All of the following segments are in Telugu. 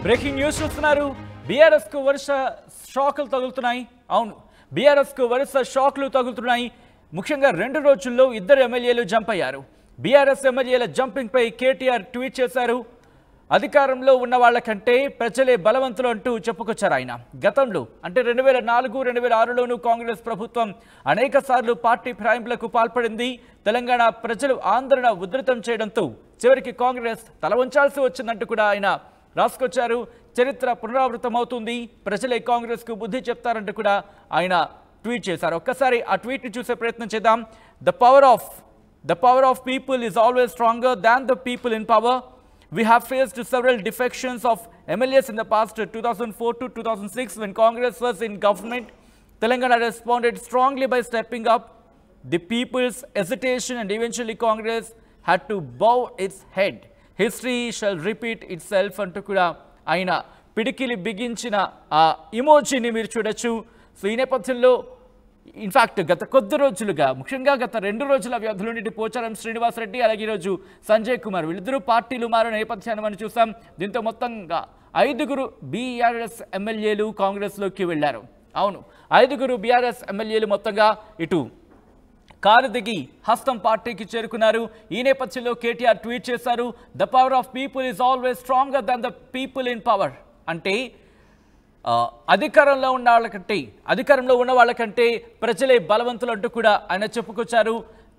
బ్రేకింగ్ న్యూస్ చూస్తున్నారు. బీఆర్ఎస్ కు వరుస షాకులు తగులుతున్నాయి. అవును, బీఆర్ఎస్ కు వరుస షాకులు తగులుతున్నాయి. ముఖ్యంగా 2 రోజుల్లో 2 ఎమ్మెల్యేలు జంప్ అయ్యారు. బీఆర్ఎస్ ఎమ్మెల్యేల జంపింగ్ పై కేటీఆర్ ట్వీట్ చేశారు. అధికారంలో ఉన్న వాళ్ళకంటే ప్రజలే బలవంతులు అంటూ చెప్పుకొచ్చారు ఆయన. గతంలో అంటే 2004, 2006లోనూ కాంగ్రెస్ ప్రభుత్వం అనేక సార్లు పార్టీ ఫిరాయింపులకు పాల్పడింది. తెలంగాణ ప్రజలు ఆందోళన ఉధృతం చేయడంతో చివరికి కాంగ్రెస్ తల వంచాల్సి వచ్చిందంటూ కూడా ఆయన రాసుకొచ్చారు. చరిత్ర పునరావృతం అవుతుంది, ప్రజలే కాంగ్రెస్ కు బుద్ధి చెప్తారంటూ కూడా ఆయన ట్వీట్ చేశారు. ఒక్కసారి ఆ ట్వీట్ ని చూసే ప్రయత్నం చేద్దాం. The power of people is always stronger than the people in power. We have faced several defections of MLAs in the past 2004 to 2006 when Congress was in government. Telangana responded strongly by stepping up the people's hesitation and eventually Congress had to bow its head. History shall repeat itself అంటూ కూడా ఆయన పిడికిలి బిగించిన ఆ ఇమోజీని మీరు చూడొచ్చు. సో ఈ నేపథ్యంలో ఇన్ఫాక్ట్ గత కొద్ది రోజులుగా, ముఖ్యంగా గత 2 రోజుల వ్యవధిలో నుండి పోచారం శ్రీనివాసరెడ్డి అలాగే ఈరోజు సంజయ్ కుమార్ వీళ్ళిద్దరూ పార్టీలు మారిన నేపథ్యాన్ని మనం చూసాం. దీంతో మొత్తంగా 5 బీఆర్ఎస్ ఎమ్మెల్యేలు కాంగ్రెస్లోకి వెళ్లారు. అవును, 5 బీఆర్ఎస్ ఎమ్మెల్యేలు మొత్తంగా ఇటు కారు దిగి హస్తం పార్టీకి చేరుకున్నారు. ఈ నేపథ్యంలో కేటీఆర్ ట్వీట్ చేశారు, the power of people is always stronger than the people in power. అంటే అధికారంలో ఉన్న వాళ్ళకంటే ప్రజలే బలవంతులు అంటూ కూడా ఆయన చెప్పుకొచ్చారు.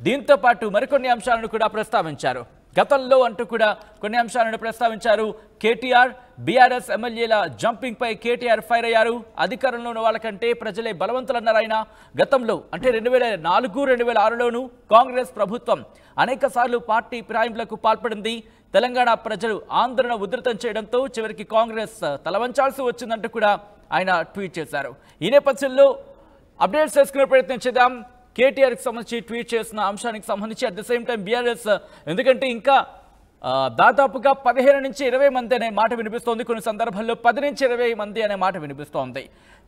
దీంతో పాటు మరికొన్ని అంశాలను కూడా ప్రస్తావించారు. గతంలో అంటూ కూడా కొన్ని అంశాలను ప్రస్తావించారు. కేటీఆర్ బీఆర్ఎస్ ఎమ్మెల్యేల జంపింగ్ పై కేటీఆర్ ఫైర్ అయ్యారు. అధికారంలో ఉన్న వాళ్ళకంటే ప్రజలే బలవంతులు అన్నారు ఆయన. గతంలో అంటే 2004, 2006లోనూ కాంగ్రెస్ ప్రభుత్వం అనేక సార్లు పార్టీ ఫిరాయింపులకు పాల్పడింది. తెలంగాణ ప్రజలు ఆందోళన ఉధృతం చేయడంతో చివరికి కాంగ్రెస్ తలవంచాల్సి వచ్చిందంటూ కూడా ఆయన ట్వీట్ చేశారు. ఈ నేపథ్యంలో అప్డేట్స్ చేసుకునే ప్రయత్నం చేద్దాం. కేటీఆర్కి సంబంధించి ట్వీట్ చేసిన అంశానికి సంబంధించి at the same time BRS, ఎందుకంటే ఇంకా దాదాపుగా 15 నుంచి 20 మంది అనే మాట వినిపిస్తోంది. కొన్ని సందర్భాల్లో 10 నుంచి 20 మంది అనే మాట వినిపిస్తోంది.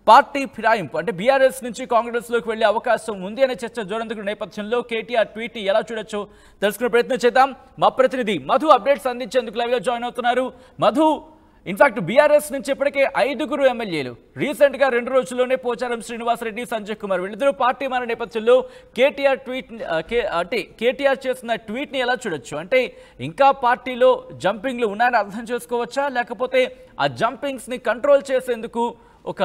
పార్టీ ఫిరాయింపు అంటే బీఆర్ఎస్ నుంచి కాంగ్రెస్లోకి వెళ్లే అవకాశం ఉంది అనే చర్చ జోరందుకున్న నేపథ్యంలో కేటీఆర్ ట్వీట్ ఎలా చూడొచ్చు తెలుసుకునే ప్రయత్నం చేద్దాం. మా ప్రతినిధి మధు అప్డేట్స్ అందించేందుకు లైవ్గా జాయిన్ అవుతున్నారు. మధు, ఇన్ఫాక్ట్ బీఆర్ఎస్ నుంచి ఇప్పటికే 5 ఎమ్మెల్యేలు రీసెంట్ గా 2 రోజుల్లోనే పోచారం శ్రీనివాసరెడ్డి, సంజయ్ కుమార్ వీళ్ళిద్దరూ పార్టీ మారిన నేపథ్యంలో కేటీఆర్ చేసిన ట్వీట్ ని ఎలా చూడొచ్చు? అంటే ఇంకా పార్టీలో జంపింగ్లు ఉన్నాయని అర్థం చేసుకోవచ్చా, లేకపోతే ఆ జంపింగ్స్ ని కంట్రోల్ చేసేందుకు ఒక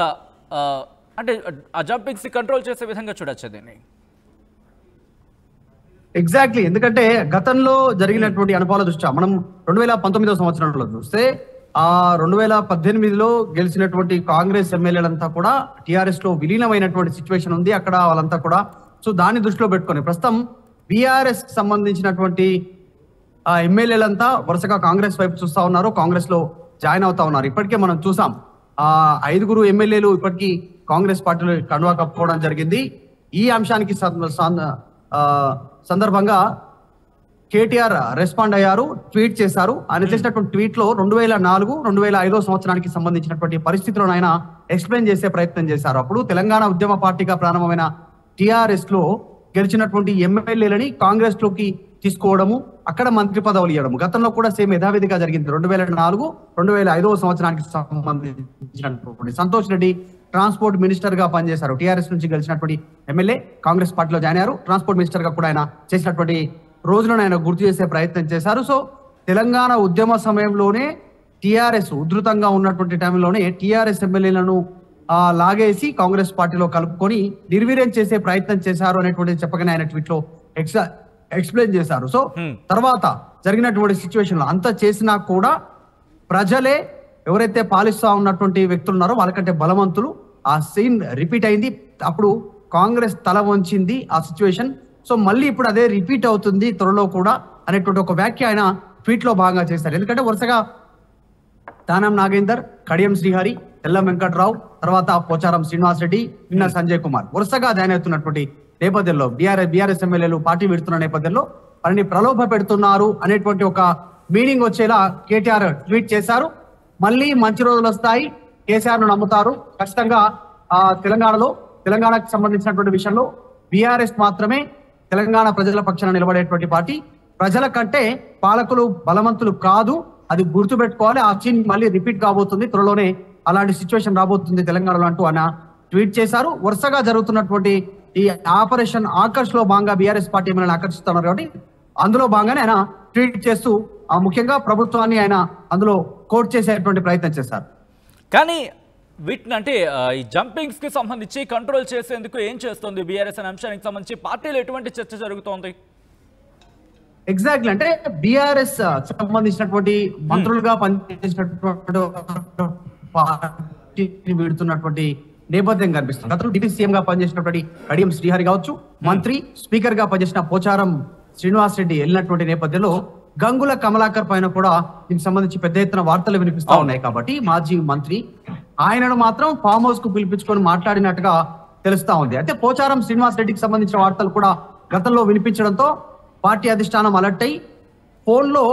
అంటే ఆ జంపింగ్స్ ని కంట్రోల్ చేసే విధంగా చూడొచ్చు దీన్ని? ఎగ్జాక్ట్లీ, ఎందుకంటే గతంలో జరిగినటువంటి అనుభవాల దృష్ట్యా మనం 2019వ సంవత్సరంలో చూస్తే 2018లో గెలిచినటువంటి కాంగ్రెస్ ఎమ్మెల్యేలంతా కూడా టిఆర్ఎస్ లో విలీనమైనటువంటి సిచ్యువేషన్ ఉంది అక్కడ వాళ్ళంతా కూడా. సో దాన్ని దృష్టిలో పెట్టుకొని ప్రస్తుతం బీఆర్ఎస్ కి సంబంధించినటువంటి ఎమ్మెల్యేలంతా వరుసగా కాంగ్రెస్ వైపు చూస్తా ఉన్నారు, కాంగ్రెస్ లో జాయిన్ అవుతా ఉన్నారు. ఇప్పటికే మనం చూసాం 5 ఎమ్మెల్యేలు ఇప్పటికీ కాంగ్రెస్ పార్టీలో కండువా కప్పుకోవడం జరిగింది. ఈ అంశానికి సందర్భంగా కేటీఆర్ రెస్పాండ్ అయ్యారు, ట్వీట్ చేశారు. ఆయన చేసినటువంటి ట్వీట్ లో 2004, 2005 సంవత్సరానికి సంబంధించినటువంటి పరిస్థితులను ఆయన ఎక్స్ప్లెయిన్ చేసే ప్రయత్నం చేశారు. అప్పుడు తెలంగాణ ఉద్యమ పార్టీగా ప్రారంభమైన టిఆర్ఎస్ లో గెలిచినటువంటి ఎమ్మెల్యేలని కాంగ్రెస్ లోకి తీసుకోవడము, అక్కడ మంత్రి పదవులు ఇవ్వడము గతంలో కూడా సేమ్ యథావిధిగా జరిగింది. 2004, 2005 సంవత్సరానికి సంబంధించినటువంటి సంతోష్ రెడ్డి ట్రాన్స్పోర్ట్ మినిస్టర్ గా పనిచేశారు. టిఆర్ఎస్ నుంచి గెలిచినటువంటి ఎమ్మెల్యే కాంగ్రెస్ పార్టీలో జాయిన్ అయ్యారు. ట్రాన్స్పోర్ట్ మినిస్టర్ గా కూడా ఆయన చేసినటువంటి రోజులను ఆయన గుర్తు చేసే ప్రయత్నం చేశారు. సో తెలంగాణ ఉద్యమ సమయంలోనే టిఆర్ఎస్ ఉధృతంగా ఉన్నటువంటి టైంలోనే టిఆర్ఎస్ ఎమ్మెల్యేలను లాగేసి కాంగ్రెస్ పార్టీలో కలుపుకొని నిర్వీర్యం చేసే ప్రయత్నం చేశారు అనేటువంటి చెప్పగానే ఆయన ట్వీట్ లో ఎక్స్ప్లెయిన్ చేశారు. సో తర్వాత జరిగినటువంటి సిచ్యువేషన్ లో అంతా చేసినా కూడా ప్రజలే ఎవరైతే పాలిస్తా ఉన్నటువంటి వ్యక్తులు ఉన్నారో వాళ్ళకంటే బలవంతులు. ఆ సీన్ రిపీట్ అయింది. అప్పుడు కాంగ్రెస్ తల వంచింది ఆ సిచ్యువేషన్. సో మళ్ళీ ఇప్పుడు అదే రిపీట్ అవుతుంది త్వరలో కూడా అనేటువంటి ఒక వ్యాఖ్య ఆయన ట్వీట్ లో భాగంగా చేశారు. ఎందుకంటే వరుసగా దానం నాగేందర్, కడియం శ్రీహరి, తెల్లం వెంకట్రావు, తర్వాత పోచారం శ్రీనివాసరెడ్డి, నిన్న సంజయ్ కుమార్ వరుసగా జాయిన్ అవుతున్నటువంటి నేపథ్యంలో బీఆర్ఎస్ ఎమ్మెల్యేలు పార్టీ పెడుతున్న నేపథ్యంలో వారిని ప్రలోభ పెడుతున్నారు అనేటువంటి ఒక మీనింగ్ వచ్చేలా కేటీఆర్ ట్వీట్ చేశారు. మళ్ళీ మంచి రోజులు వస్తాయి, కేసీఆర్ ను నమ్ముతారు ఖచ్చితంగా. తెలంగాణకు సంబంధించినటువంటి విషయంలో బీఆర్ఎస్ మాత్రమే తెలంగాణ ప్రజల పక్షాన నిలబడేటువంటి పార్టీ. ప్రజల కంటే పాలకులు బలవంతులు కాదు, అది గుర్తుపెట్టుకోవాలి. ఆ సీన్ మళ్ళీ రిపీట్ కాబోతుంది, త్వరలోనే అలాంటి సిచ్యువేషన్ రాబోతుంది తెలంగాణలో అంటూ ఆయన ట్వీట్ చేశారు. వరుసగా జరుగుతున్నటువంటి ఈ ఆపరేషన్ ఆకర్ష్ లో భాగంగా బీఆర్ఎస్ పార్టీ మనల్ని ఆకర్షిస్తున్నారు కాబట్టి అందులో భాగంగానే ఆయన ట్వీట్ చేస్తూ ముఖ్యంగా ప్రభుత్వాన్ని ఆయన అందులో కోట్ చేసేటువంటి ప్రయత్నం చేశారు. కానీ వీటిని అంటే ఈ జంపింగ్స్ కి సంబంధించి కంట్రోల్ చేసేందుకు ఏం చేస్తుంది బీఆర్ఎస్ అనే అంశానికి సంబంధించి పార్టీలో ఎటువంటి చర్చ జరుగుతోంది? ఎగ్జాక్ట్లీ, అంటే బీఆర్ఎస్ సంబంధించినటువంటి మంత్రులుగా పనిచేసినటువంటి పార్టీని వీడుతున్నటువంటి నేపథ్యం కనిపిస్తుంది. గతంలో డిప్యూటీ సీఎం గా పనిచేసినటువంటి కడియం శ్రీహరి కావచ్చు, మంత్రి స్పీకర్ గా పనిచేసిన పోచారం శ్రీనివాస్ రెడ్డి వెళ్ళినటువంటి నేపథ్యంలో గంగుల కమలాకర్ పైన కూడా దీనికి సంబంధించి పెద్ద ఎత్తున వార్తలు వినిపిస్తా ఉన్నాయి. కాబట్టి మాజీ మంత్రి ఆయనను మాత్రం ఫామ్ హౌస్ కు పిలిపించుకొని మాట్లాడినట్టుగా తెలుస్తా ఉంది. అయితే పోచారం శ్రీనివాస్ రెడ్డికి సంబంధించిన వార్తలు కూడా గతంలో వినిపించడంతో పార్టీ అధిష్టానం అలర్ట్ అయి ఫోన్ లో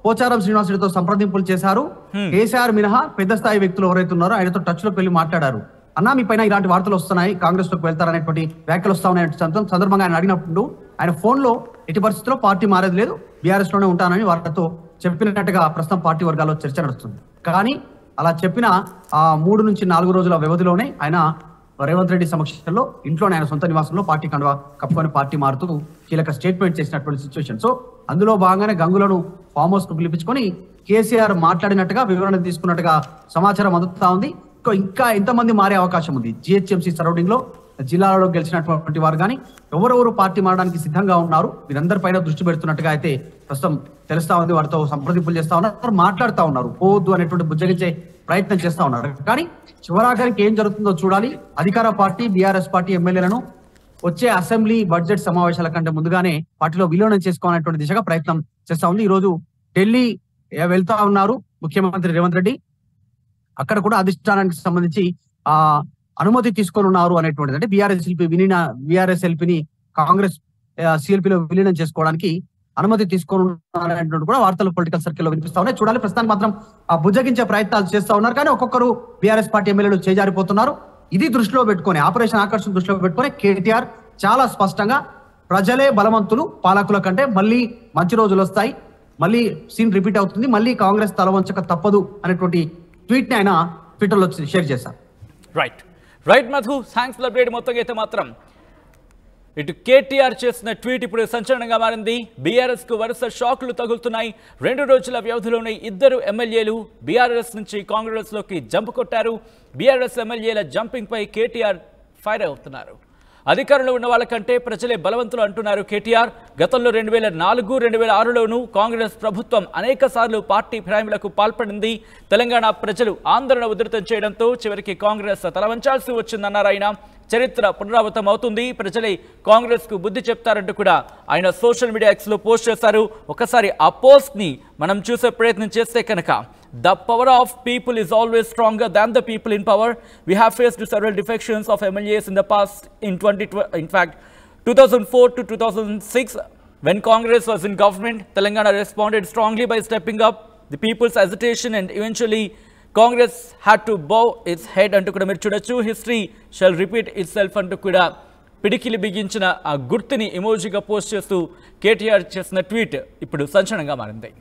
పోచారం శ్రీనివాస్ రెడ్డితో సంప్రదింపులు చేశారు. కేసీఆర్ మినహా పెద్ద స్థాయి వ్యక్తులు ఎవరైతే ఉన్నారో ఆయనతో టచ్ లోకి వెళ్లి మాట్లాడారు. అన్నా, మీ పైన ఇలాంటి వార్తలు వస్తున్నాయి, కాంగ్రెస్ లోకి వెళ్తారనేటువంటి వ్యాఖ్యలు వస్తా ఉన్నాయి సందర్భంగా ఆయన అడిగినప్పుడు ఆయన ఫోన్ లో ఎట్టి పరిస్థితుల్లో పార్టీ మారేది లేదు, బీఆర్ఎస్ లోనే ఉంటానని వాళ్ళతో చెప్పినట్టుగా ప్రస్తుతం పార్టీ వర్గాల్లో చర్చ నడుస్తుంది. కానీ అలా చెప్పిన ఆ 3 నుంచి 4 రోజుల వ్యవధిలోనే ఆయన రేవంత్ రెడ్డి సమక్షంలో ఇంట్లోనే ఆయన సొంత నివాసంలో పార్టీ కండువా కప్పుకొని పార్టీ మారుతూ కీలక స్టేట్మెంట్ చేసినటువంటి సిచ్యువేషన్. సో అందులో భాగంగానే గంగులను ఫామ్ హౌస్ కు పిలిపించుకొని కేసీఆర్ మాట్లాడినట్టుగా వివరణ తీసుకున్నట్టుగా సమాచారం అందుతా ఉంది. ఇంకా ఎంతమంది మారే అవకాశం ఉంది? జిహెచ్ఎంసీ సరౌండింగ్ లో జిల్లాలో గెలిచినటువంటి వారు కానీ ఎవరెవరు పార్టీ మారడానికి సిద్ధంగా ఉన్నారు, వీరందరిపైన దృష్టి పెడుతున్నట్టుగా అయితే ప్రస్తుతం తెలుస్తా ఉంది. వారితో సంప్రదింపులు చేస్తా ఉన్నారు, మాట్లాడుతూ ఉన్నారు, పోవద్దు అనేటువంటి బుజ్జగించే ప్రయత్నం చేస్తా ఉన్నారు. కానీ చివరాఖరికి ఏం జరుగుతుందో చూడాలి. అధికార పార్టీ బీఆర్ఎస్ పార్టీ ఎమ్మెల్యేలను వచ్చే అసెంబ్లీ బడ్జెట్ సమావేశాల కంటే ముందుగానే పార్టీలో విలీనం చేసుకోవాలనేటువంటి దిశగా ప్రయత్నం చేస్తా ఉంది. ఈ రోజు ఢిల్లీ వెళ్తా ఉన్నారు ముఖ్యమంత్రి రేవంత్ రెడ్డి. అక్కడ కూడా అధిష్టానానికి సంబంధించి అనుమతి తీసుకొని ఉన్నారు అనేటువంటిది, అంటే బీఆర్ఎస్ ఎల్పీని కాంగ్రెస్ సిఎల్పీలో విలీనం చేసుకోవడానికి అనుమతి తీసుకొని ఉన్నారనేటువంటి కూడా వార్తలు పొలిటికల్ సర్కిల్లో వినిపిస్తా ఉన్నాయి. చూడాలి. ప్రస్తుతానికి మాత్రం బుజ్జగించే ప్రయత్నాలు చేస్తా ఉన్నారు. కానీ ఒక్కొక్కరు బీఆర్ఎస్ పార్టీ ఎమ్మెల్యేలు చేజారిపోతున్నారు. ఇది దృష్టిలో పెట్టుకొని, ఆపరేషన్ ఆకర్షణ దృష్టిలో పెట్టుకొని కేటీఆర్ చాలా స్పష్టంగా ప్రజలే బలవంతులు, పాలకుల కంటే మళ్ళీ మంచి రోజులు వస్తాయి, మళ్ళీ సీన్ రిపీట్ అవుతుంది, మళ్ళీ కాంగ్రెస్ తల వంచక తప్పదు అనేటువంటి ట్వీట్ ని ఆయన ట్విట్టర్లో షేర్ చేశారు. Right Madhu, thanks for update. మొత్తంగా అయితే మాత్రం ఇటు కేటీఆర్ చేసిన ట్వీట్ ఇప్పుడు సంచలనంగా మారింది. బీఆర్ఎస్ కు వరుస షాకులు తగులుతున్నాయి. 2 రోజుల వ్యవధిలోనే 2 ఎమ్మెల్యేలు బీఆర్ఎస్ నుంచి కాంగ్రెస్ లోకి జంప్ కొట్టారు. బీఆర్ఎస్ ఎమ్మెల్యేల జంపింగ్ పై కేటీఆర్ ఫైర్ అవుతున్నారు. అధికారంలో ఉన్న వాళ్ళకంటే ప్రజలే బలవంతులు అంటున్నారు కేటీఆర్. గతంలో 2004, 2006లోనూ కాంగ్రెస్ ప్రభుత్వం అనేక సార్లు పార్టీ ఫిరాయింపులకు పాల్పడింది. తెలంగాణ ప్రజలు ఆందోళన ఉధృతం చేయడంతో చివరికి కాంగ్రెస్ తలవంచాల్సి వచ్చిందన్నారు ఆయన. చరిత్ర పునరావృతం అవుతుంది, ప్రజలే కాంగ్రెస్ కు బుద్ధి చెప్తారంటూ కూడా ఆయన సోషల్ మీడియా ఎక్స్ లో పోస్ట్ చేశారు. ఒకసారి ఆ పోస్ట్ ని మనం చూసే ప్రయత్నం చేస్తే కనుక, the power of people is always stronger than the people in power. We have faced several defections of MLAs in the past. In 2004 to 2006, when Congress was in government, Telangana responded strongly by stepping up the people's hesitation, and eventually Congress had to bow its head అంటూ కూడా మీరు చూడొచ్చు. History shall repeat it self అంటూ కూడా పిడికిలి బిగించిన ఆ గుర్తుని ఎమోజీగా పోస్ట్ చేస్తూ కేటీఆర్ చేసిన ట్వీట్ ఇప్పుడు సంచలనంగా మారింది.